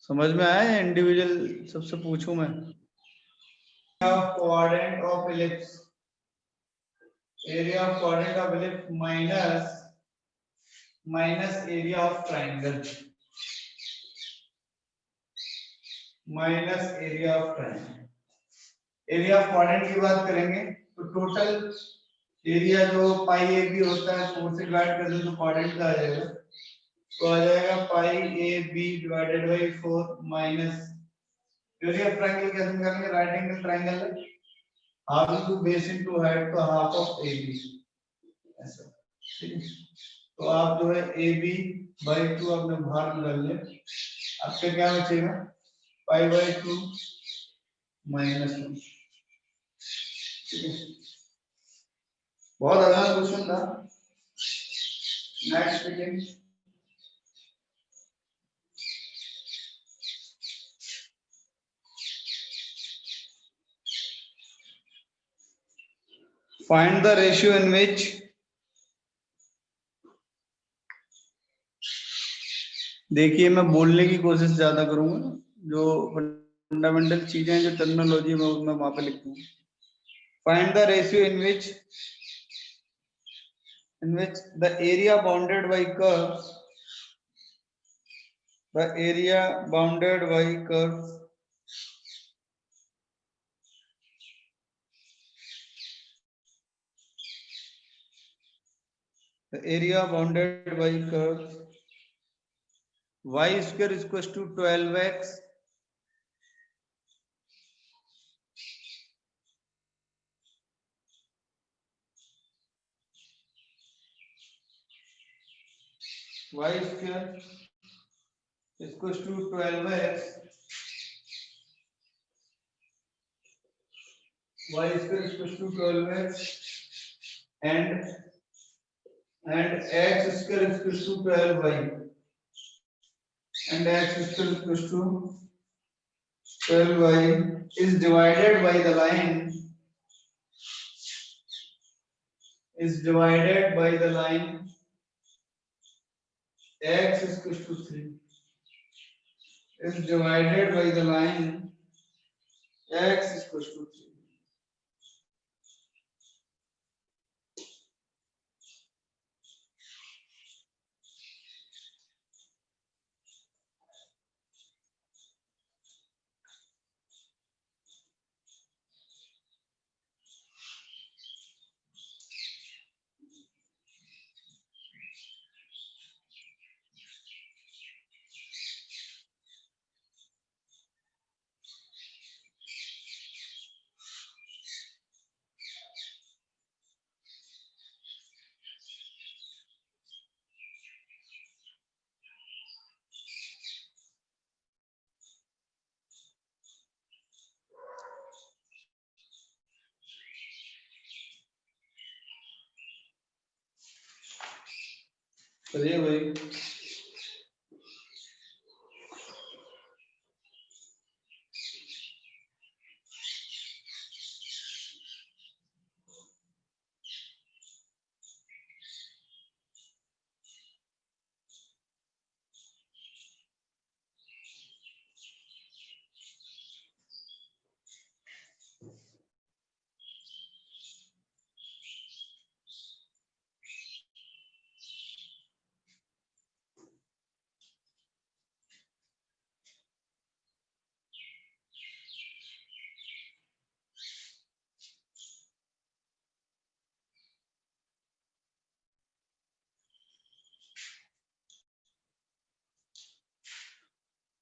समझ में आया या इंडिविजुअल सबसे पूछूं मैं? quadrant of ellipse, area of quadrant of ellipse minus area of triangle, minus area of triangle. Area of quadrant की बात करेंगे तो टोटल एरिया जो पाई ए बी होता है 4 से डिवाइड कर दो तो क्वाड्रेंट का आ जाएगा, तो आ जाएगा pi A B divided by 4 minus area of triangle कैसे निकालेंगे? राइट एंगल ट्रायंगल है, half into base into height, तो हाफ ऑफ ए बी ऐसा, ठीक है। तो आप जो है ए बी बाई 2 आपने बाहर निकाल लिया, आपका क्या बचेगा? पाई बाई 2 माइनस 1, ठीक है। बहुत आसान क्वेश्चन था। Next begin. Find the ratio in which देखिए मैं बोलने की कोशिश ज्यादा करूंगा, जो फंडामेंटल चीजें हैं जो टर्मिनोलॉजी में मैं वहां पे लिख दूंगा। Find the ratio in which the area bounded by curves, the area bounded by curves the area bounded by curves y square is equals to 12x y square is equals to 12x y square is equals to 12x and x square is equals to 12y and x square is equals to 12y is divided by the line x is equals to 3 is divided by the line x is equals to 3। चलिए भाई,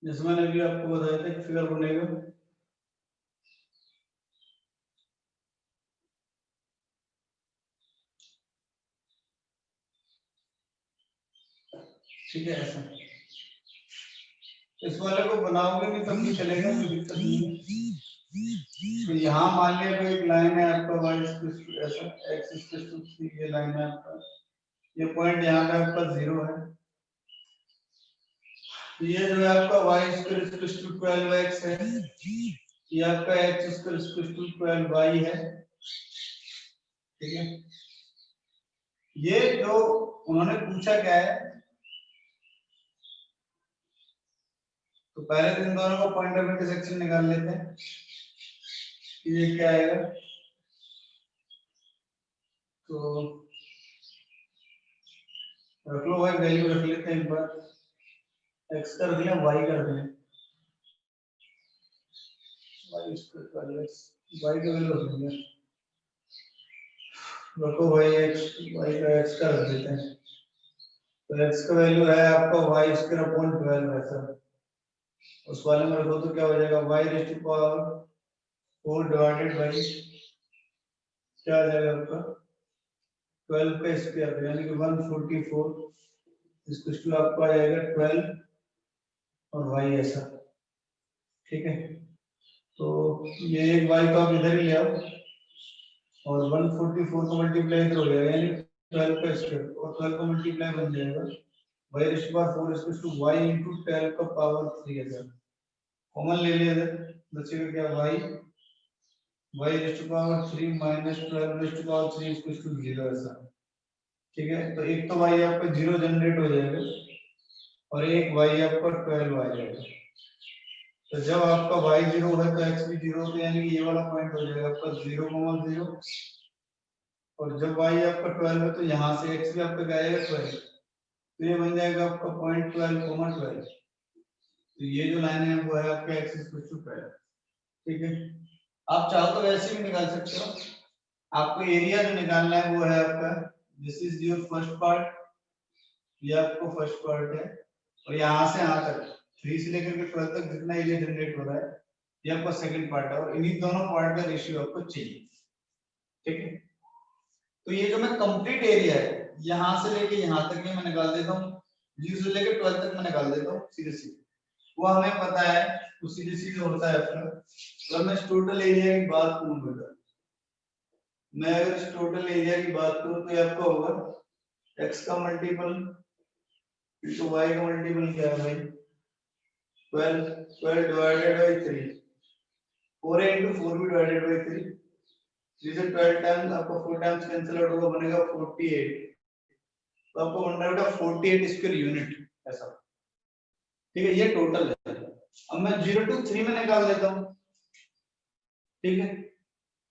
जैसे मैंने अभी आपको बताया था कि figure बनेगा, ठीक है। ऐसा इस वाले को बनाओगे भी तब भी चलेगा, कोई दिक्कत नहीं है। तो यहाँ मान लिया कोई एक लाइन है आपका y ऐसा x ये लाइन है आपका, ये पॉइंट यहाँ पे आपका 0 है, तो ये जो है आपका y स्क्वायर 12x है, ये आपका x स्क्वायर 12y है, ठीक है। ये जो उन्होंने पूछा क्या है, तो पहले तो इन दोनों का पॉइंट ऑफ इंटरसेक्शन निकाल लेते हैं कि ये क्या आएगा। तो रख लो भाई, वैल्यू रख लेते हैं एक बार, x का रख लें, y का रख लें, y स्क्वायर का x, y का वैल्यू रख लेंगे, रखो भाई x, y का x का रख देते हैं। तो x का वैल्यू है आपका y स्क्वायर अपॉन 12 है सर, उस वाले में रखो तो क्या हो जाएगा, y raise to power 4 divided by क्या आ जाएगा आपका 12 का स्क्वायर, यानी कि 144 इसको आपको आ जाएगा 12 और y ऐसा, ठीक है। तो ये एक y को आप इधर ही ले आओ और 144 को मल्टीप्लाई इधर हो जाएगा, यानी 12 का स्क्वायर और 12 को मल्टीप्लाई बन जाएगा y raise to power 4 equals to y into 12 का पावर 3 है। कॉमन ले लिया इधर, बचेगा क्या y raise to power 3 minus 12 raise to power 3 equals to 0 ऐसा, ठीक है। तो एक तो y आपका 0 जनरेट हो जाएगा और एक y आपका 12 आ जाएगा। तो जब आपका y 0 है तो x भी 0 हो, यानी कि ये वाला पॉइंट हो जाएगा आपका 0,0, और जब y आपका 12 है तो यहाँ से x भी आपका क्या आएगा 12, तो ये बन जाएगा आपका पॉइंट 12,12। तो ये जो लाइन है वो है आपका x इक्वल टू 12, ठीक है। आप चाहो तो वैसे भी निकाल सकते हो, आपको एरिया जो निकालना है वो है आपका, this is your first part, ये आपको फर्स्ट पार्ट है, और यहाँ से यहाँ तक 3 से लेकर के 12 तक जितना एरिया जनरेट हो रहा है ये आपका सेकंड पार्ट है, और इन्हीं दोनों पार्ट का रेशियो आपको चाहिए, ठीक है। तो ये जो मैं कंप्लीट एरिया है यहाँ से लेके यहाँ तक मैं निकाल देता हूँ, 0 से लेकर 12 तक मैं निकाल देता हूँ सीधे सीधे, वो हमें पता है, तो सीधे सीधे होता है अपना। अगर मैं टोटल एरिया की बात करूँ बेटा, मैं अगर इस टोटल एरिया की बात करूँ तो ये आपका होगा x का मल्टीपल इनटू y का मल्टीपल क्या है भाई 12 डिवाइडेड बाय 3, 4 इनटू 4 भी डिवाइडेड बाय 3, 3 से 12 टाइम्स आपको 4 टाइम्स कैंसिल आउट होगा, बनेगा 48, तो आपको बन रहा है 48 स्क्वायर यूनिट ऐसा, ठीक है। ये टोटल है। अब मैं 0 टू 3 में निकाल लेता हूँ, ठीक है।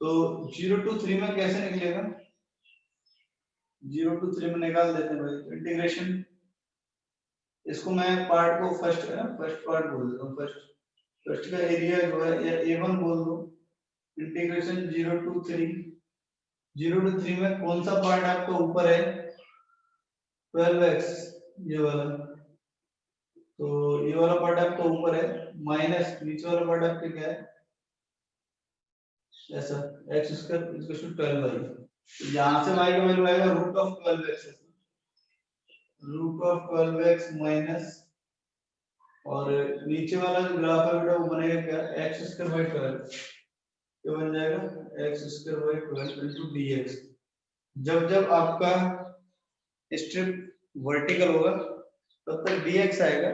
तो 0 टू 3 में कैसे निकलेगा, 0 टू 3 में निकाल देते हैं भाई, इंटीग्रेशन, इसको मैं पार्ट को फर्स्ट है ना, फर्स्ट पार्ट बोल देता हूँ, फर्स्ट का एरिया जो है या a1 बोल दो, इंटीग्रेशन 0 टू 3, 0 टू 3 में कौन सा पार्ट आपका ऊपर है 12x, ये वाला, तो ये वाला पार्ट आपका ऊपर है, माइनस नीचे वाला पार्ट आपका क्या है ऐसा x square equal to 12y, यहाँ से y का वैल्यू आएगा root of 12x, root of 12x minus, और नीचे वाला जो ग्राफ है बेटा वो बनेगा क्या x स्क्वायर बाय 12, ये बन जाएगा x square by 12 into dx। जब जब आपका स्ट्रिप वर्टिकल होगा तब तक dx आएगा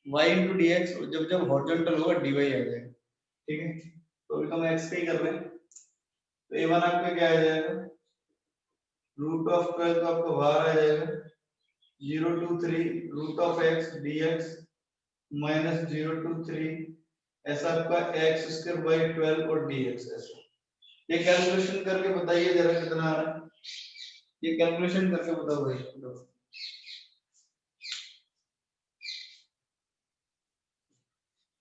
y इनटू dx, और जब जब हॉरिजॉन्टल होगा dy आ जाएगा, ठीक है। तो अभी तो हम x पे ही कर रहे हैं, तो a1 आपका क्या आ जाएगा रूट ऑफ 12, तो आपका बाहर आ जाएगा 0 to 3 root of x dx minus 0 to 3 ऐसा आपका x स्क्वायर बाय 12 और dx ऐसा। ये कैलकुलेशन करके बताइए जरा कितना आ रहा है, ये कैलकुलेशन करके बताओ भाई।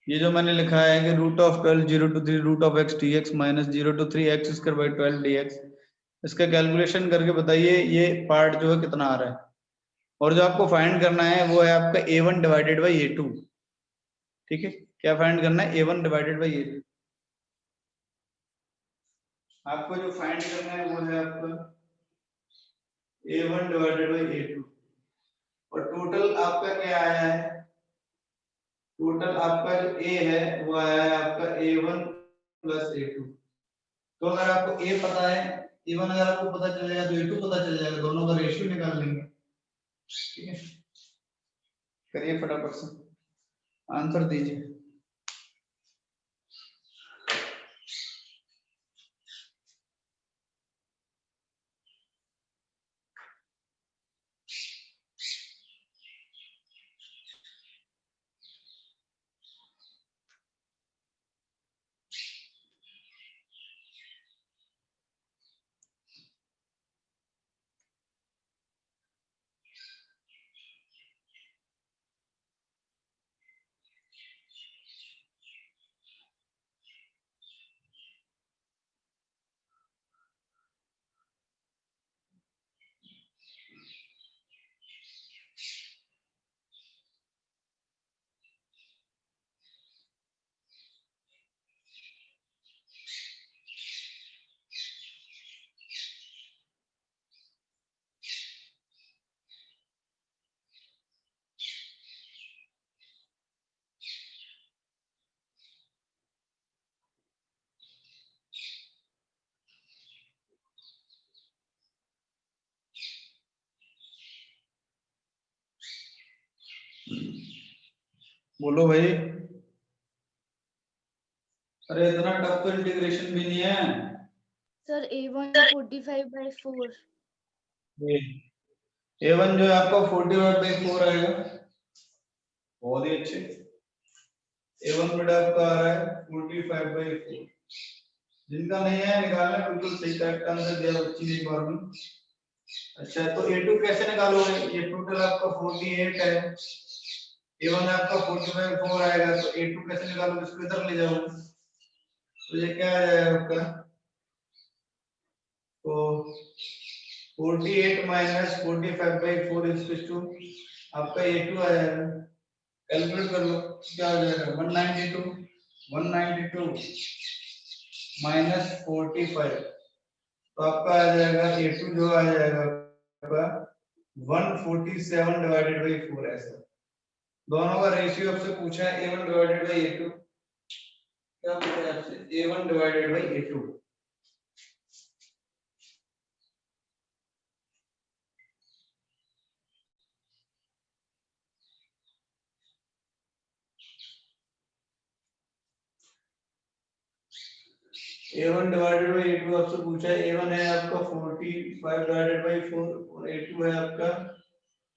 ये जो मैंने लिखा है कि root of 12 0 to 3 root of x dx minus 0 to 3 x square by 12 dx, इसका कैलकुलेशन करके बताइए ये पार्ट जो है कितना आ रहा है, और जो आपको फाइंड करना है वो है आपका a1 डिवाइडेड बाय a2, ठीक है। क्या फाइंड करना है a1 डिवाइडेड बाय a2, आपको जो फाइंड करना है वो है आपका a1 डिवाइडेड बाय a2, और टोटल आपका क्या आया है, टोटल आपका जो a है वो आया है आपका a1 प्लस a2। तो अगर आपको a पता है, a1 अगर आपको पता चल जाएगा तो a2 पता चल जाएगा, दोनों का रेशियो निकाल लेंगे, ठीक है। करिए फटाफट से आंसर दीजिए। बोलो भाई। अरे इतना टफ तो इंटीग्रेशन भी नहीं है सर A1 45/4। A1 जो है आपका 40/4 आएगा, बहुत ही अच्छे। A1 बेटा आपका आ रहा है 45/4। जिनका नहीं है निकालना, बिल्कुल सही करेक्ट आंसर दिया बच्ची ने एक बार में। अच्छा तो A2 कैसे निकालोगे? ये टोटल आपका 48 है, A1 आपका 40/4 आएगा, तो A2 कैसे निकालोगे? इसको इधर ले जाओगे तो ये क्या आ जाएगा आपका, तो 48 माइनस 45/4 इज टू आपका A2 आ जाएगा। कैलकुलेट कर लो क्या आ जाएगा, 192 माइनस 45, तो आपका आ जाएगा A2 जो आ जाएगा आपका 147/4 ऐसा। दोनों का रेशियो आपसे पूछा है A1/A2, क्या पूछा है आपसे? A1/A2। A1/A2 आपसे पूछा है, A1 है आपका 45/4 और A2 है आपका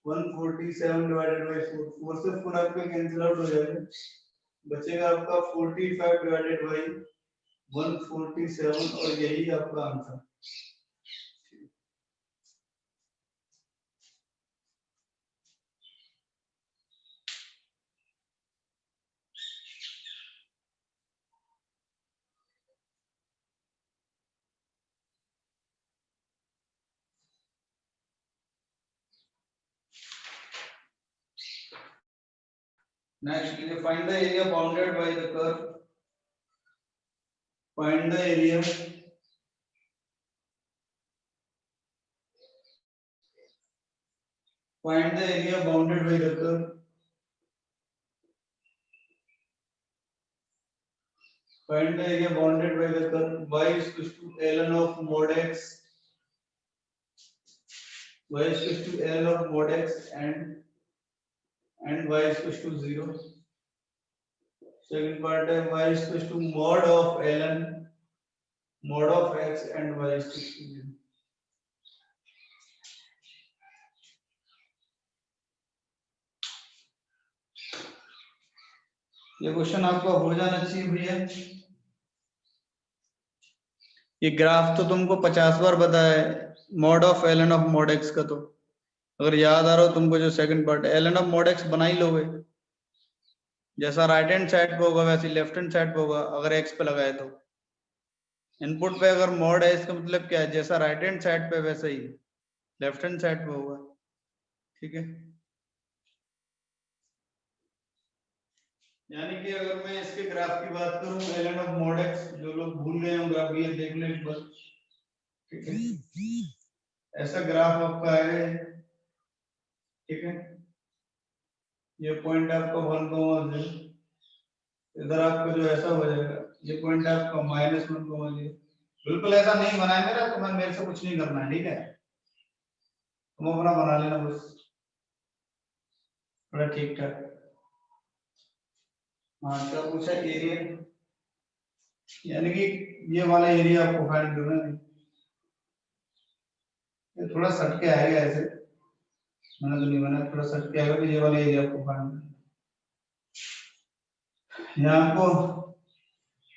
147/4। 4 से 4 आपके कैंसिल आउट हो जाएगा, बचेगा आपका 45/147 और यही आपका answer. Next, find the area bounded by the curve. Find the area bounded by the curve. Find the area bounded by the curve. Y is equal to ln of mod x. Y is equal to ln of mod x and y is equal to 0. Second part है y is equal to mod of ln mod of x and y is equal to 0. ये question आपका हो जाना चाहिए भैया। ये graph तो तुमको 50 बार बताया है, mod of ln of mod x का, तो अगर याद आ रहा हो तुमको जो second part ln of mod x बना ही लोगे। जैसा राइट हैंड साइड पे होगा वैसे लेफ्ट हैंड साइड पे होगा अगर x पे लगाए तो। इनपुट पे अगर मॉड है इसका मतलब क्या है, जैसा राइट हैंड साइड पे वैसा ही लेफ्ट हैंड साइड पे होगा। ठीक है, यानी कि अगर मैं इसके ग्राफ की बात करूं ln ऑफ mod x, जो लोग भूल गए होंगे आप ये देख लें एक बार। ठीक है, ऐसा ग्राफ आपका आएगा। ठीक है, ये पॉइंट आपका 1,0, इधर आपका जो ऐसा हो जाएगा, ये पॉइंट आपका -1,0। बिल्कुल ऐसा नहीं बना है मेरा, तुम्हें मेरे से कुछ नहीं करना है, ठीक है, तुम अपना बना लेना बस थोड़ा ठीक ठाक। हाँ क्या पूछा, एरिया, यानी कि ये वाला एरिया आपको फाइंड करना है। ये थोड़ा सट के आएगा ऐसे, मैंने तो नहीं बना, थोड़ा सट के आएगा, ये वाला एरिया आपको फाइंड करना है। यहाँ आपको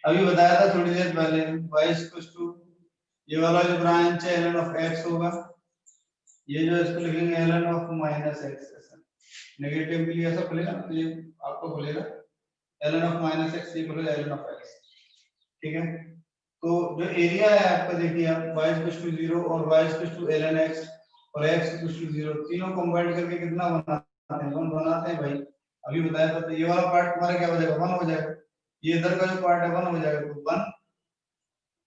अभी बताया था थोड़ी देर पहले, y इक्वल्स टू ये वाला जो ब्रांच है ln ऑफ x होगा, ये जो इसको लिखेंगे ln ऑफ -x, ऐसा नेगेटिव के लिए ऐसा खुलेगा, तो ये आपको खुलेगा ln ऑफ -x, ये खुलेगा ln ऑफ x। ठीक है, तो जो एरिया है आपका देखिए आप y इक्वल्स टू 0 और y equals to ln x और x इक्वल्स टू 0, तीनों कंबाइन करके कितना बनाते हैं, 1 बनाते हैं भाई। अभी बताया था, तो ये वाला पार्ट तुम्हारा क्या हो जाएगा, 1 हो जाएगा, ये इधर का जो पार्ट है 1 हो जाएगा, तो 1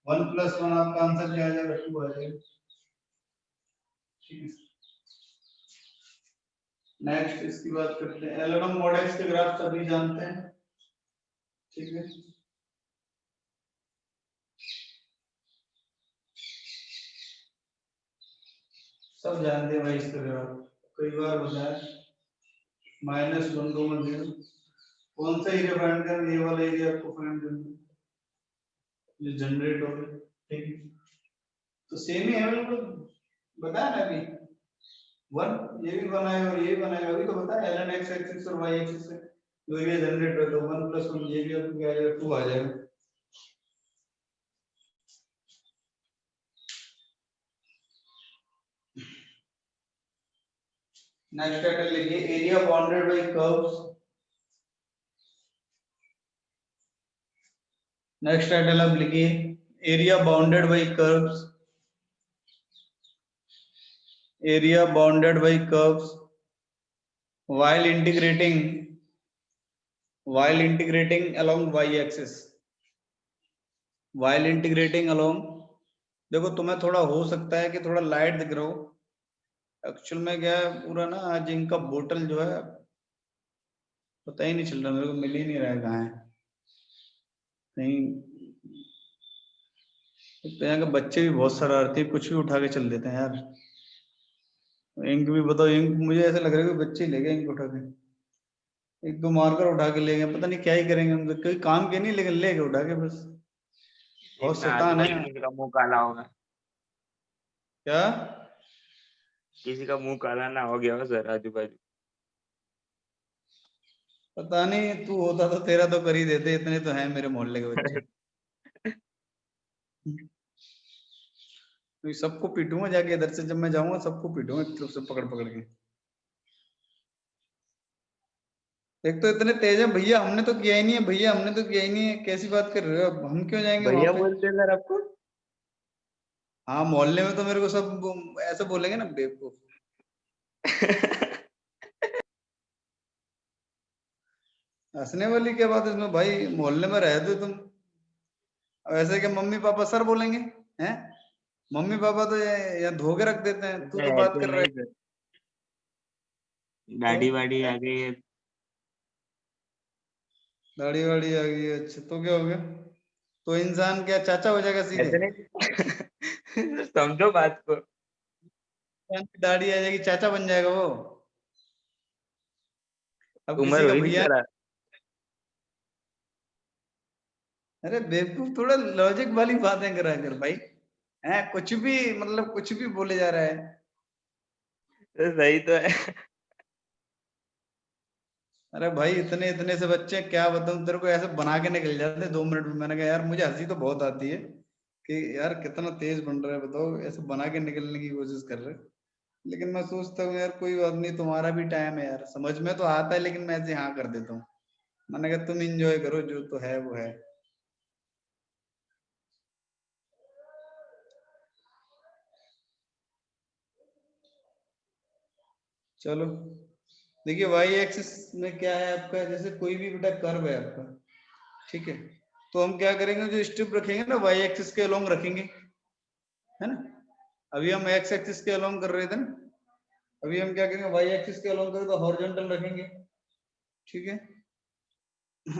+ 1 आपका आंसर क्या आ जाएगा, 2 आ जाएगा। ठीक है, नेक्स्ट इसकी बात करते हैं, ln ऑफ mod x के ग्राफ सभी जानते हैं। ठीक है, सब जानते हैं भाई इसका ग्राफ, कई बार बताया, -1,0, कौन सा एरिया फाइंड करना, ये वाला एरिया आपको फाइंड करना है, जो जनरेट हो गया, ठीक है। तो सेम ही है बिल्कुल, बताया ना अभी, वन ये भी बनाएगा और ये भी बनाएगा, अभी तो बताया ln x एक्सिस और y एक्सिस से जो एरिया जनरेट होगा तो 1 + 1 ये भी आपको क्या आ जाएगा, 2 आ जाएगा। नेक्स्ट टाइटल लिखिए area bounded by curves. Next title आप लिखिए area bounded by curves, area bounded by curves while integrating along y axis, while integrating along, देखो तुम्हें थोड़ा हो सकता है कि थोड़ा लाइट दिख रहा हो, एक्चुअल में क्या है पूरा ना आज इनका बोतल जो है पता ही नहीं चल रहा, मेरे को मिल ही नहीं रहा है कहाँ है, कहीं तो यहाँ के बच्चे भी बहुत शरारती, कुछ भी उठा के चल देते हैं यार। इंक भी बताओ, इंक मुझे ऐसा लग रहा है कि बच्चे ले गए इंक उठा के, एक दो मार्कर उठा के ले गए, पता नहीं क्या ही करेंगे उनके, कोई काम के नहीं लेकिन ले गए उठा के बस, बहुत देखना आजू शैतान है। बाजू किसी का मुंह काला होगा, क्या किसी का मुंह काला ना हो गया हो सर आजू बाजू। पता नहीं, तू होता तो तेरा तो कर ही देते, इतने तो हैं मेरे मोहल्ले के बच्चे। तो सबको पीटूंगा जाके, इधर से जब मैं जाऊंगा सबको पीटूंगा एक तरफ से पकड़ पकड़ के। एक तो इतने तेज है भैया, हमने तो किया ही नहीं है भैया, हमने तो किया ही नहीं है, कैसी बात कर रहे हो, अब हम क्यों जाएंगे वहां भैया पे। बोलते हैं सर आपको? हाँ मोहल्ले में तो मेरे को सब ऐसे बोलेंगे ना बेवकूफ। हंसने वाली क्या बात है इसमें भाई, मोहल्ले में रहते हो तुम, अब ऐसे के मम्मी पापा सर बोलेंगे हैं, मम्मी पापा तो ये धो के रख देते हैं, तू तो बात ऐसे कर रहा है। नहीं सर, दाढ़ी वाड़ी आ गई है। दाढ़ी वाड़ी आ गई है, अच्छा तो क्या हो गया, तो इंसान क्या चाचा हो जाएगा सीधे, ऐसे नहीं समझो बात को। इंसान की दाढ़ी आ जाएगी चाचा बन जाएगा वो। अब उम्र किसी का हुई नहीं भैया, सर। अरे बेवकूफ, थोड़ा लॉजिक वाली बातें करा कर भाई, हैं कुछ भी मतलब कुछ भी बोले जा रहा है। सही तो है। अरे भाई इतने इतने से बच्चे क्या बताऊं तेरे को, ऐसे बना के निकल जाते 2 मिनट में। मैंने कहा यार मुझे हंसी तो बहुत आती है कि यार कितना तेज बन रहा है बताओ, ऐसे बना के निकलने की कोशिश कर रहे हैं। लेकिन मैं सोचता हूँ यार कोई बात नहीं, तुम्हारा भी टाइम है यार, समझ में तो आता है लेकिन मैं ऐसे हाँ कर देता हूँ। मैंने कहा तुम इंजॉय करो, जो तो है वो है। चलो देखिए वाई एक्सिस में क्या है आपका, जैसे कोई भी बेटा कर्व है आपका, ठीक है, तो हम क्या करेंगे, जो स्ट्रिप रखेंगे ना वाई एक्सिस के अलोंग रखेंगे, है ना। अभी हम एक्स एक्सिस के अलोंग कर रहे थे ना, अभी हम क्या करेंगे वाई एक्सिस के अलोंग करें तो हॉरिजॉन्टल रखेंगे, ठीक है।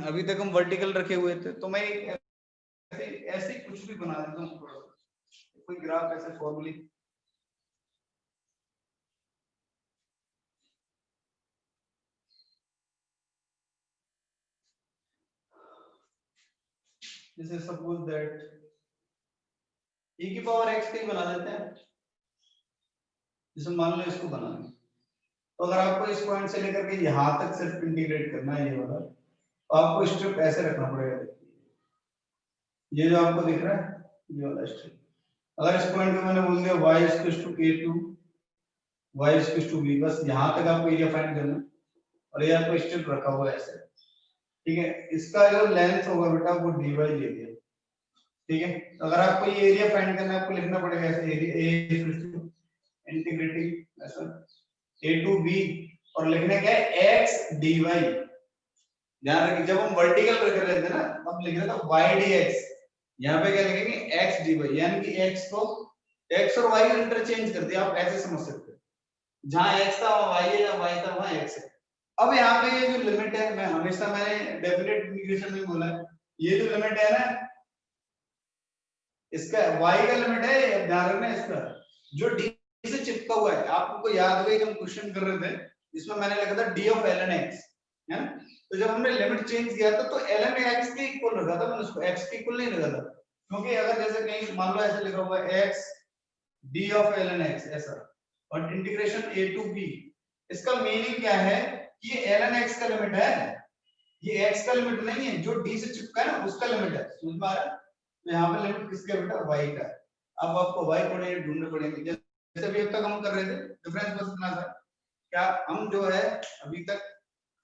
अभी तक हम वर्टिकल रखे हुए थे, तो मैं ऐसे ऐसे कुछ भी बना देता हूँ थोड़ा सा, कोई ग्राफ ऐसे फॉर्मली, जैसे सपोज दैट e की पावर x की बना देते हैं, जैसे मान लो इसको बनाना है, तो अगर आपको इस पॉइंट से लेकर के यहां तक सिर्फ इंटीग्रेट करना है ये वाला, तो आपको स्ट्रिप ऐसे रखना पड़ेगा, ये जो आपको दिख रहा है ये वाला स्ट्रिप, अगर इस पॉइंट पे मैंने बोल दिया y = a2 y = b, बस यहां तक आपको एरिया फाइंड करना है, और ये आपको स्ट्रिप रखा हुआ है ऐसे, ठीक है। इसका जो लेंथ होगा बेटा वो dy ले लिया, ठीक है। अगर आपको ये एरिया फाइंड करना है, आपको लिखना पड़ेगा ऐसे एरिया इंटीग्रेटिंग ऐसा a to b, और लिखने क्या है x dy, ध्यान रखिए जब हम वर्टिकल रख रहे थे ना तब लिख रहे थे y dx, यहाँ पे क्या लिखेंगे x dy, यानी कि x को x और y इंटरचेंज कर दिया, आप ऐसे समझ सकते हो, जहां x था वहां y है, जहां y था वहां x है। अब यहाँ पे ये जो लिमिट है, मैं हमेशा मैंने डेफिनेट इंटीग्रेशन में बोला है, ये जो लिमिट है ना इसका y का लिमिट है, ध्यान रखना इसका, जो d से चिपका हुआ है, आपको याद होगा कि हम क्वेश्चन कर रहे थे जिसमें मैंने लिखा था d of ln x, है ना, तो जब हमने लिमिट चेंज किया था तो ln x के इक्वल रखा था, मैंने उसको x के इक्वल नहीं रखा था, क्योंकि अगर जैसे कहीं मान लो ऐसे लिखा हुआ है x d of ln x ऐसा और इंटीग्रेशन a to b, इसका मीनिंग क्या है कि ये ln x का लिमिट है, ये x का लिमिट नहीं है, जो d से चिपका है ना उसका लिमिट है। समझ में आ रहा है? तो यहाँ पे लिमिट किसका बेटा y का है। अब आपको y कोऑर्डिनेट ढूंढने पड़ेंगे, जैसे अभी अब तक हम कर रहे थे, डिफरेंस बस इतना था क्या हम जो है अभी तक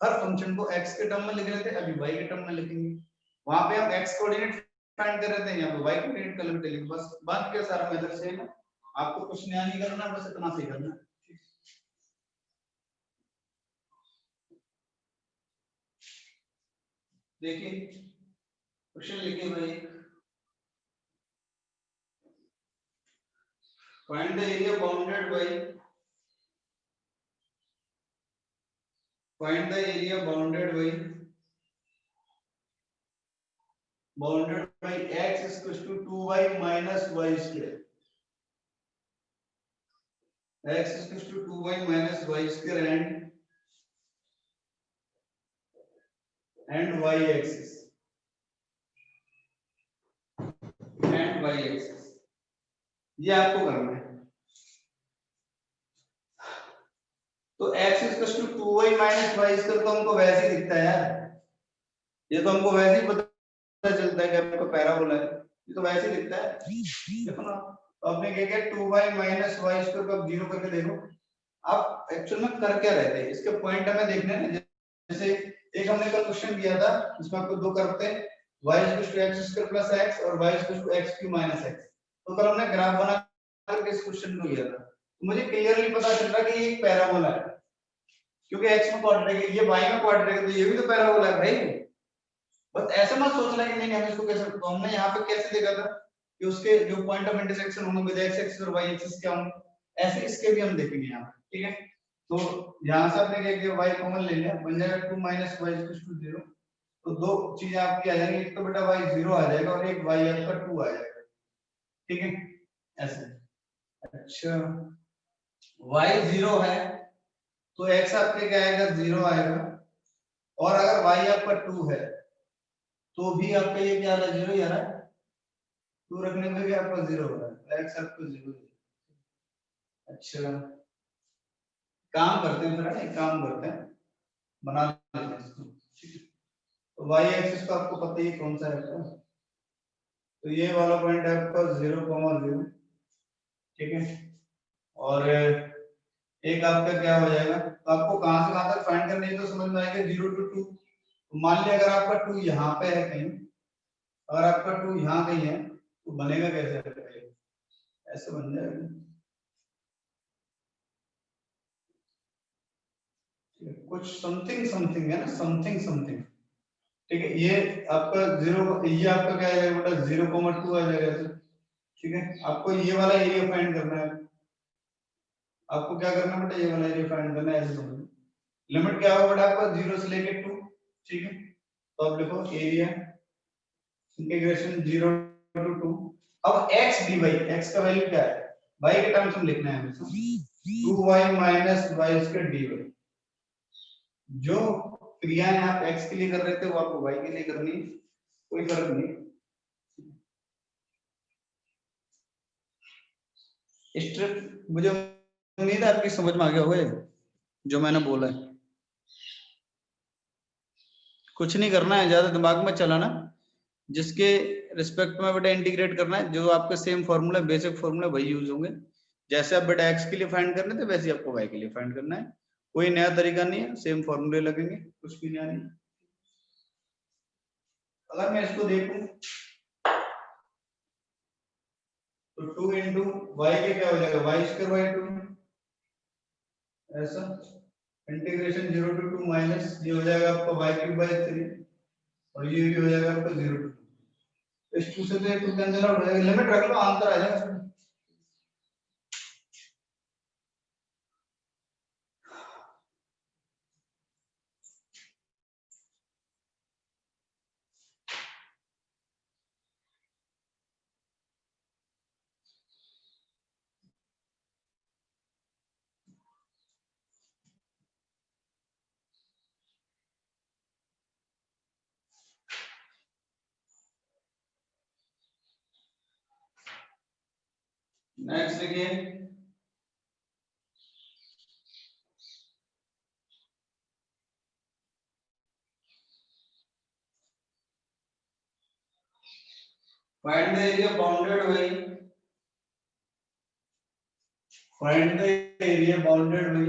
हर फंक्शन को x के टर्म में लिख रहे थे, अभी y के टर्म में लिखेंगे। वहां पे हम x कोऑर्डिनेट फाइंड कर रहे थे, यहाँ पे y कोऑर्डिनेट का लिमिट लिखेंगे। बस बात क्या सारा मेथड सेम है, आपको कुछ नया नहीं करना, बस इतना सही करना है। देखिए क्वेश्चन लिखे भाई, find the area bounded by find the area bounded by x is equals to 2y minus y square, x is equals to 2y minus y square and y axis ये आपको करना है। तो x is equals to 2y minus y square तो हमको वैसे ही दिखता है यार, ये तो हमको वैसे ही पता चलता है कि आपका पैराबोला है, ये तो वैसे ही दिखता है। देखो ना, तो आपने क्या किया 2y minus y square को आप 0 करके देखो, आप एक्चुअल में कर क्या रहे थे, इसके पॉइंट हमें देखने हैं। जैसे एक हमने कल क्वेश्चन किया था जिसमें आपको दो करते हैं y = x square plus x और y = x cube minus x, तो कल हमने ग्राफ बना करके इस क्वेश्चन को किया था। तो मुझे क्लियरली पता चल रहा है कि ये एक पैराबोला है, क्योंकि x में क्वाड्रेटिक है, ये y में क्वाड्रेटिक है, तो ये भी तो पैराबोला है भाई। बस ऐसे मत सोचना कि नहीं हम इसको कैसे, तो हमने यहाँ पे कैसे देखा था कि उसके जो पॉइंट ऑफ इंटरसेक्शन होंगे विद x एक्सिस और y एक्सिस क्या होंगे, ऐसे इसके भी हम देखेंगे यहाँ पे, ठीक है। तो यहाँ से आपने क्या किया, y कॉमन ले लिया, बन जाएगा 2 - y = 0। तो दो चीजें आपकी आ जाएंगी, एक तो बेटा y 0 आ जाएगा और एक y आपका 2 आ जाएगा, ठीक है ऐसे। अच्छा y 0 है तो x आपके क्या आएगा 0 आएगा, और अगर y आपका 2 है तो भी आपका ये क्या आ रहा है 0 ही आ रहा है, 2 रखने पे भी आपका 0 हो रहा है, x आपका 0। अच्छा काम करते हैं, फिर एक काम करते हैं, बना लेते हैं इसको, ठीक है। तो y एक्सिस का आपको पता ही कौन सा है आपका, तो ये वाला पॉइंट है आपका 0,0, ठीक है। और एक आपका क्या हो जाएगा, तो आपको कहां से कहां तक फाइंड करनी है तो समझ में आएगा 0 to 2। तो मान लिया अगर आपका 2 यहाँ पे है कहीं, अगर आपका 2 यहाँ कहीं है तो बनेगा कैसे, ऐसे बन जाएगा, कुछ समथिंग समथिंग है ना, समथिंग समथिंग, ठीक है। ये आपका 0, ये आपका क्या आ जाएगा बेटा 0,2 आ जाएगा, ठीक है। आपको ये वाला एरिया फाइंड करना है, आपको क्या करना है बेटा, ये वाला एरिया फाइंड करना है, ऐसे समझो। लिमिट क्या होगा बेटा आपका 0 से लेके 2, ठीक है। तो आप लिखो एरिया इंटीग्रेशन 0 to 2। अब x dy, x का वैल्यू क्या है, y के टर्म्स में लिखना है हमेशा, 2y minus y square dy। जो क्रियाएं आप x के लिए कर रहे थे वो आपको y के लिए करनी है, कोई फर्क नहीं। स्ट्रिप, मुझे उम्मीद है आपकी समझ में आ गया होगा जो मैंने बोला है। कुछ नहीं करना है, ज्यादा दिमाग में चलाना, जिसके रिस्पेक्ट में बेटा इंटीग्रेट करना है, जो आपके सेम फॉर्मूला बेसिक फॉर्मूला वही यूज होंगे। जैसे आप बेटा x के लिए फाइंड करने थे वैसे आपको y के लिए फाइंड करना है, कोई नया तरीका नहीं है, सेम फॉर्मूले लगेंगे, कुछ भी नया नहीं। अगर मैं इसको देखूं तो 2 into y के क्या हो जाएगा, y square by 2 ऐसा, इंटीग्रेशन 0 to 2 माइनस ये हो जाएगा आपका y cube by 3 और ये भी हो जाएगा आपका 0 to 2। इस 2 से तो 2 कैंसिल आउट हो जाएगा, लिमिट रख लो आंसर आ जाएगा। नेक्स्ट लिखिए find the area bounded by find the area bounded by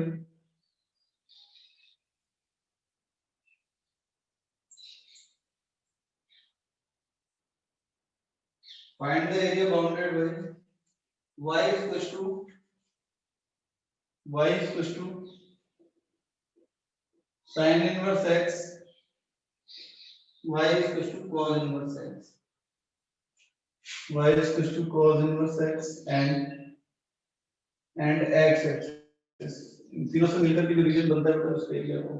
find the area bounded by y is equals to sin inverse x, y is equals to cos inverse x, y is equals to cos inverse x and x axis इन तीनों से मिलकर के जो reason बनता है उसका area को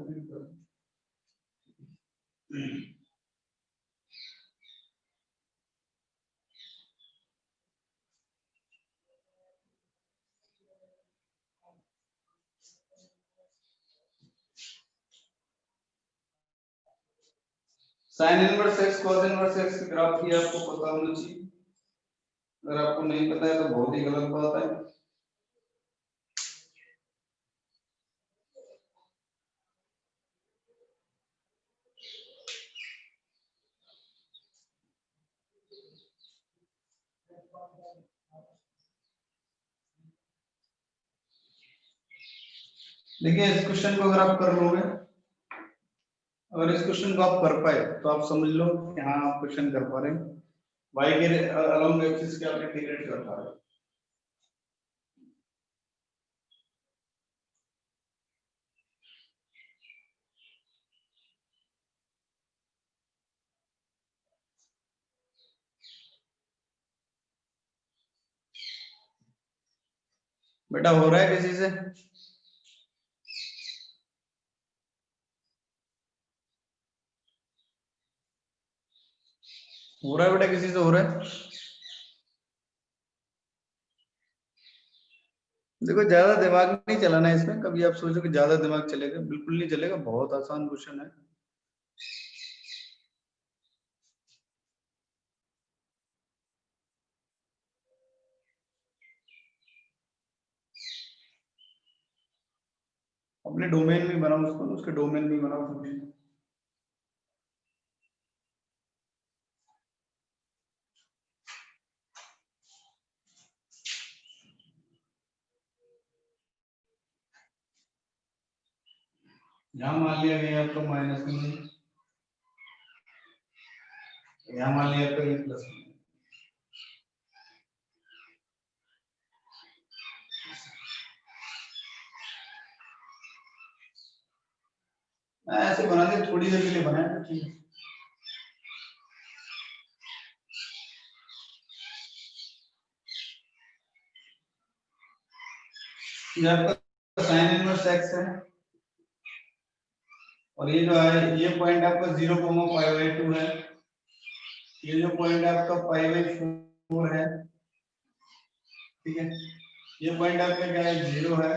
sin inverse x cos inverse x की ग्राफ की आपको पता होना चाहिए, अगर आपको नहीं पता है तो बहुत ही गलत बात है। देखिए इस क्वेश्चन को अगर आप कर लोगे, अगर इस क्वेश्चन को आप कर पाए तो आप समझ लो कि हाँ आप क्वेश्चन कर पा रहे हैं, y के अलोंग एक्सिस के आपने इंटीग्रेट कर पा रहे हो। बेटा हो रहा है किसी से? हो रहा है बेटा, किसी से हो रहा है? देखो ज्यादा दिमाग नहीं चलाना है इसमें, कभी आप सोचो कि ज्यादा दिमाग चलेगा, बिल्कुल नहीं चलेगा, बहुत आसान क्वेश्चन है। अपने डोमेन में बनाओ उसको, उसके डोमेन में बनाओ फंक्शन। यहाँ मान लिया गया आपका माइनस में, यहाँ मान लिया आपका ये प्लस में। ऐसे बना दे, थोड़ी देर के लिए बनाए तो ठीक है। ये आपका sin इनवर्स x है और ये जो है ये पॉइंट आपका 0,π/2 है, ये जो पॉइंट आपका π/4 है, ठीक है, ये पॉइंट आपका क्या है 0 है।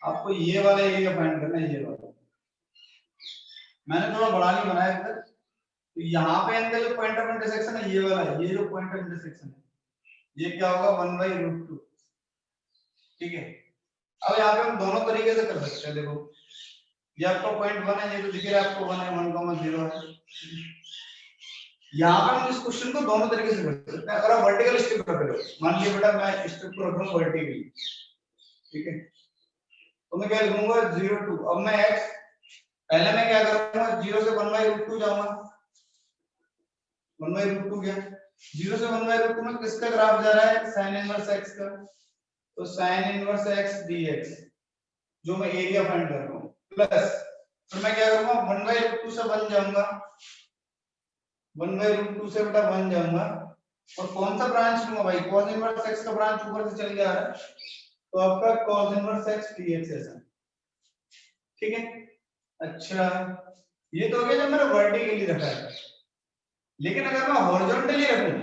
आपको ये वाला एरिया फाइंड करना है, ये वाला मैंने थोड़ा बड़ा नहीं बनाया इधर, तो यहाँ पे इनका जो पॉइंट ऑफ इंटरसेक्शन है ये वाला है, ये जो पॉइंट ऑफ इंटरसेक्शन है ये क्या होगा 1/√2, ठीक है। अब यहाँ पे हम दोनों तरीके से कर सकते हैं, देखो ये आपका पॉइंट 1 है, ये तो दिख रहा है आपको 1 है, 1,0 है। यहाँ पे हम इस क्वेश्चन को दोनों तरीके से कर सकते हैं। अगर आप वर्टिकल स्ट्रिप रख रहे हो, मान लीजिए बेटा मैं स्ट्रिप को रख रहा हूँ वर्टिकली, ठीक है, तो मैं क्या लिखूंगा 0 2, अब मैं x पहले मैं क्या करूंगा 0 से 1/√2 जाऊंगा, 1/√2 क्या 0 से 1/√2 में किसका ग्राफ जा रहा है sin इनवर्स x का, तो sin इनवर्स x dx जो मैं एरिया फाइंड कर रहा हूँ, प्लस फिर मैं क्या करूंगा 1/√2 से 1 जाऊंगा, 1/√2 से बेटा 1 जाऊंगा और कौन सा ब्रांच लूंगा भाई, cos इनवर्स x का ब्रांच ऊपर से चल जा रहा है तो आपका cos इनवर्स x dx ऐसा, ठीक है। अच्छा ये तो हो गया जब मैंने वर्टिकली रखा है, लेकिन अगर मैं हॉरिजॉन्टली रखूं,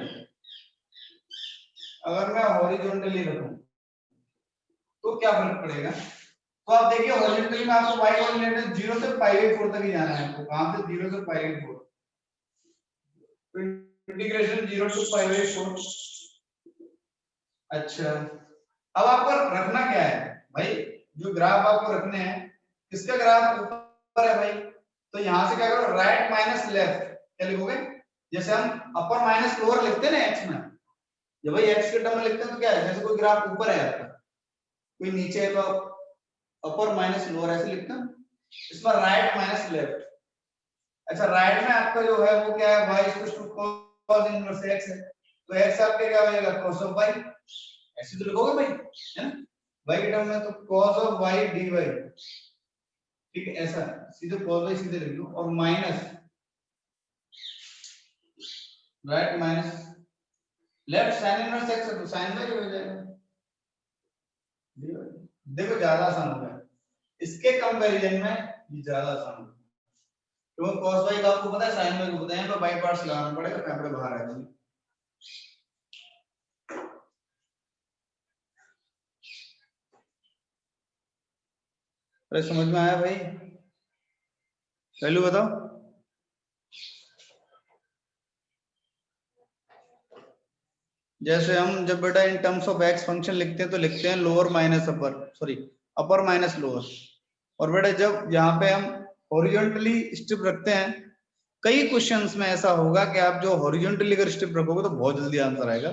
अगर मैं हॉरिजॉन्टली रखूं तो क्या फर्क पड़ेगा, तो आप देखिए हॉरिजॉन्टली में आपको y कोऑर्डिनेट 0 से π/4 तक ही जाना है, आपको कहां से 0 से π/4, तो इंटीग्रेशन 0 to π/4, अच्छा, अब आपको रखना क्या है भाई, जो ग्राफ आपको रखने हैं, किसका ग्राफ ऊपर है भाई, तो यहां से क्या करो, राइट माइनस लेफ्ट, क्या लिखोगे, जैसे हम अपर माइनस लोअर लिखते हैं ना एक्स में, जब भाई एक्स के टर्म में लिखते हैं तो क्या है, जैसे कोई ग्राफ ऊपर है आपका, कोई नीचे है तो अपर माइनस लोअर ऐसे लिखते हैं, इसमें राइट माइनस लेफ्ट। अच्छा, राइट में आपका जो है वो क्या है, y equal to cos inverse x है, तो x आपके क्या हो जाएगा, cos ऑफ y, ऐसे तो लिखोगे भाई, है ना, y के टर्म में तो cos ऑफ y dy, ठीक है, ऐसा सीधे cos y सीधे लिख दो, और minus right minus left sin inverse x है तो sin y हो जाएगा। देखो ज्यादा आसान होगा, इसके कंपैरिजन में ये ज्यादा आसान होगा, तो cos y का आपको पता है, sin y को पता है, यहाँ पे बाई पार्ट्स लगाना पड़ेगा, यहाँ पे बाहर आ जाएगा। अरे समझ में आया भाई, वैल्यू बताओ। जैसे हम जब बेटा in terms of x function लिखते हैं तो लिखते हैं लोअर माइनस अपर, सॉरी अपर माइनस लोअर, और बेटा जब यहाँ पे हम हॉरिजॉन्टली स्टेप रखते हैं, कई क्वेश्चंस में ऐसा होगा कि आप जो हॉरिजॉन्टली अगर स्टेप रखोगे तो बहुत जल्दी आंसर आएगा,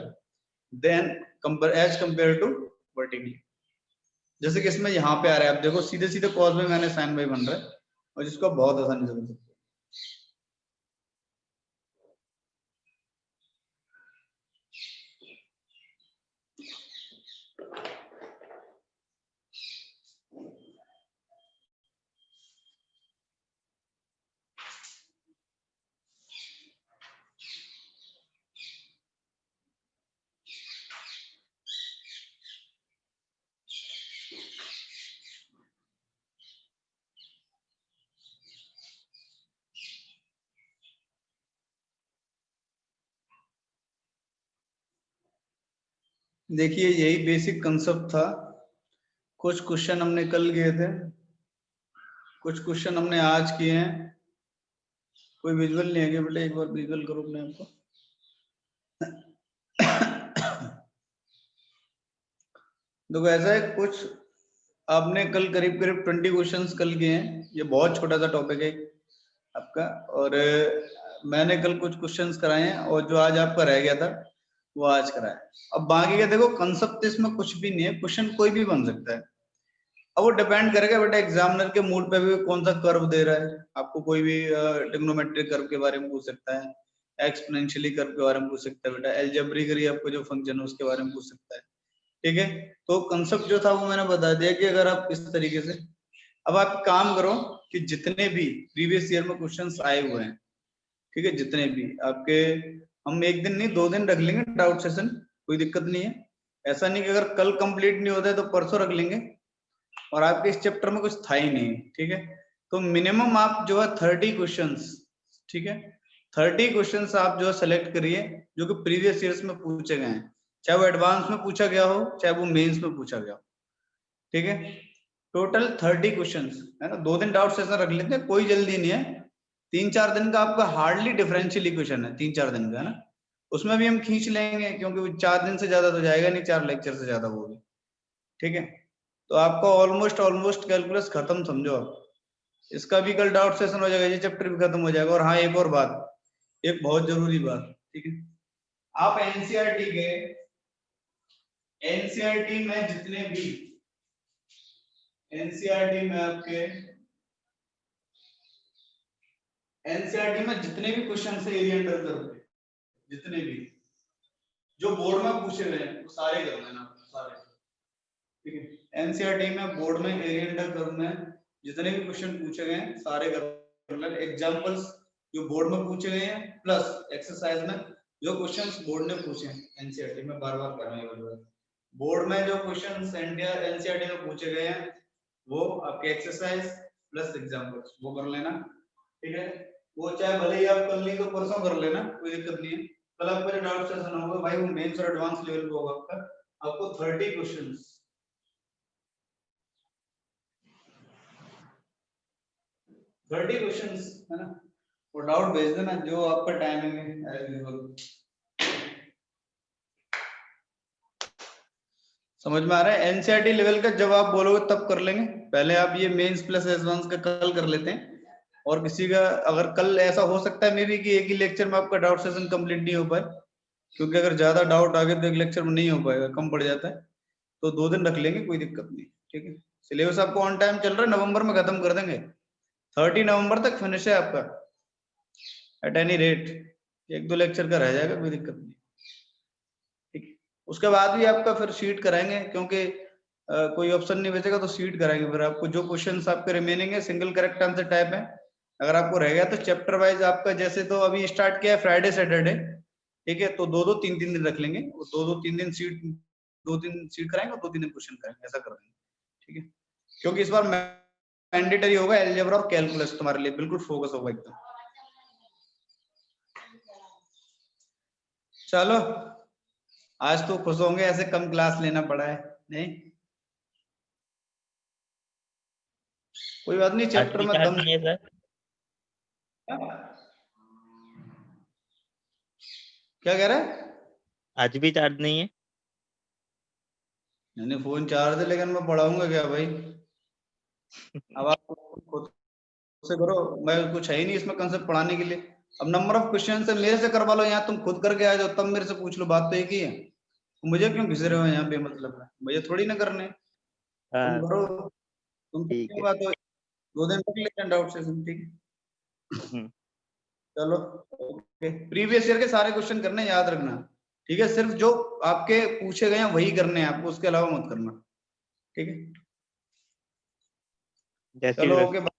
then compare as compare to vertically. जैसे कि इसमें यहाँ पे आ रहा है, आप देखो सीधे सीधे कॉस में मैंने साइन बाई बन रहा है, और जिसको बहुत आसानी से बन सकते हैं। देखिए यही बेसिक कंसेप्ट था, कुछ क्वेश्चन हमने कल किए थे, कुछ क्वेश्चन हमने आज किए हैं। कोई विजुअल नहीं है क्या बेटा, एक बार विजुअल करो अपने आप को। देखो ऐसा है, कुछ आपने कल करीब करीब 20 क्वेश्चंस कल किए हैं, ये बहुत छोटा सा टॉपिक है आपका, और मैंने कल कुछ क्वेश्चंस कराए हैं, और जो आज आपका रह गया था वो आज कराया। अब बाकी का देखो कंसेप्ट इसमें कुछ भी नहीं है, क्वेश्चन कोई भी बन सकता है, अब वो डिपेंड करेगा बेटा एग्जामिनर के मूड पे भी, कौन सा कर्व दे रहा है आपको, कोई भी ट्रिग्नोमेट्रिक कर्व के बारे में पूछ सकता है, एक्सपोनेंशियली कर्व के बारे में पूछ सकता है बेटा, अलजेब्रिकली आपको जो फंक्शन है उसके बारे में पूछ सकता है, ठीक है। तो कंसेप्ट जो था वो मैंने बता दिया कि अगर आप इस तरीके से, अब आप काम करो कि जितने भी प्रीवियस ईयर में क्वेश्चंस आए हुए हैं, ठीक है, जितने भी आपके, हम एक दिन नहीं 2 दिन रख लेंगे डाउट सेशन, कोई दिक्कत नहीं है, ऐसा नहीं कि अगर कल कंप्लीट नहीं होता है तो परसों रख लेंगे, और आपके इस चैप्टर में कुछ था ही नहीं, ठीक है, तो मिनिमम आप जो है 30 क्वेश्चंस, ठीक है, 30 क्वेश्चंस आप जो है सेलेक्ट करिए जो कि प्रीवियस ईयर्स में पूछे गए हैं, चाहे वो एडवांस में पूछा गया हो चाहे वो मेंस में पूछा गया हो, ठीक है, टोटल 30 क्वेश्चंस है ना। 2 दिन डाउट सेशन रख लेते हैं, कोई जल्दी नहीं है, 3-4 दिन का आपका हार्डली डिफरेंशियल इक्वेशन है, 3-4 दिन का, है ना, उसमें भी हम खींच लेंगे क्योंकि वो 4 दिन से ज्यादा तो जाएगा नहीं, 4 लेक्चर से ज्यादा वो भी, ठीक है, तो आपका ऑलमोस्ट कैलकुलस खत्म समझो आप, इसका भी कल डाउट सेशन हो जाएगा, ये चैप्टर भी खत्म हो जाएगा। और हाँ एक और बात, एक बहुत जरूरी बात, ठीक है, आप एनसीईआरटी के, एनसीईआरटी में जितने भी, एनसीईआरटी में आपके, एनसीईआरटी में जितने भी क्वेश्चन है एरिया अंडर कर्व के, जितने भी जो बोर्ड में पूछे गए हैं वो सारे कर लेना, सारे, ठीक है, एनसीईआरटी में बोर्ड में एरिया अंडर कर्व में जितने भी क्वेश्चन पूछे गए हैं सारे कर लेना, एग्जांपल्स जो बोर्ड में पूछे गए हैं प्लस एक्सरसाइज में जो क्वेश्चंस बोर्ड ने पूछे हैं एनसीईआरटी में, बार बार करना है, बोर्ड में जो क्वेश्चंस एनसीईआरटी में पूछे गए हैं वो आपके एक्सरसाइज प्लस एग्जांपल्स वो कर लेना, ठीक है, वो चाहे भले ही आप कल नहीं तो परसों कर लेना, कोई दिक्कत नहीं है। कल आपका जो डाउट सेशन होगा भाई वो मेंस और एडवांस लेवल पे होगा आपका, आपको 30 क्वेश्चंस, 30 क्वेश्चंस है ना, वो डाउट भेज देना जो आपका टाइमिंग है एज यूजुअल। समझ में आ रहा है? एनसीईआरटी लेवल का जब आप बोलोगे तब कर लेंगे, पहले आप ये मेंस प्लस एडवांस का कल कर लेते हैं। और किसी का अगर कल ऐसा हो सकता है मे बी कि एक ही लेक्चर में आपका डाउट सेशन कंप्लीट नहीं हो पाए, क्योंकि अगर ज्यादा डाउट आगे तो एक लेक्चर में नहीं हो पाएगा, कम पड़ जाता है, तो 2 दिन रख लेंगे, कोई दिक्कत नहीं। ठीक है, सिलेबस आपको ऑन टाइम चल रहा है, नवंबर में खत्म कर देंगे, 30 नवंबर तक फिनिश है आपका एट एनी रेट। 1-2 लेक्चर का रह जाएगा, कोई दिक्कत नहीं। ठीक है, उसके बाद भी आपका फिर शीट कराएंगे, क्योंकि कोई ऑप्शन नहीं बचेगा तो शीट कराएंगे फिर आपको। जो क्वेश्चंस आपके रिमेनिंग है सिंगल करेक्ट आंसर टाइप है, अगर आपको रह गया तो चैप्टर वाइज आपका, जैसे तो अभी स्टार्ट किया है फ्राइडे सैटरडे, ठीक है, तो 2-2 3-3 दिन रख लेंगे, 2-2 3 दिन शीट, 2 दिन शीट कराएंगे और 2 दिन क्वेश्चन कराएंगे, ऐसा कर देंगे। ठीक है, क्योंकि इस बार मैंडेटरी होगा अलजेब्रा और कैलकुलस तुम्हारे लिए, बिल्कुल फोकस होगा एकदम। चलो, आज तो खुश होंगे, ऐसे कम क्लास लेना पड़ा है, नहीं कोई बात नहीं, आज चैप्टर भी में चार्ज दम। नहीं है सर? क्या कह रहा है? आज भी चार्ज नहीं है? मैंने फोन चार्ज है, लेकिन मैं पढ़ाऊंगा क्या भाई? अब आप खुद से करो, मैं कुछ है ही नहीं इसमें कंसेप्ट पढ़ाने के लिए। अब नंबर ऑफ क्वेश्चन से मेरे से करवा लो, यहाँ तुम खुद करके आ जाओ तब मेरे से पूछ लो, बात तो एक ही है। मुझे क्यों घिस रहे हो यहाँ पे, मतलब है मुझे थोड़ी ना करने हैं। तुम हाँ करो, तुम ठीक क्यों है। बात हो, 2 दिन तक लेते हैं डाउट सेशन। ठीक है, हम्म, चलो ओके। प्रीवियस ईयर के सारे क्वेश्चन करने, याद रखना। ठीक है, सिर्फ जो आपके पूछे गए हैं वही करने हैं आपको, उसके अलावा मत करना। ठीक है, जय श्री चलो कृष्ण। ओके।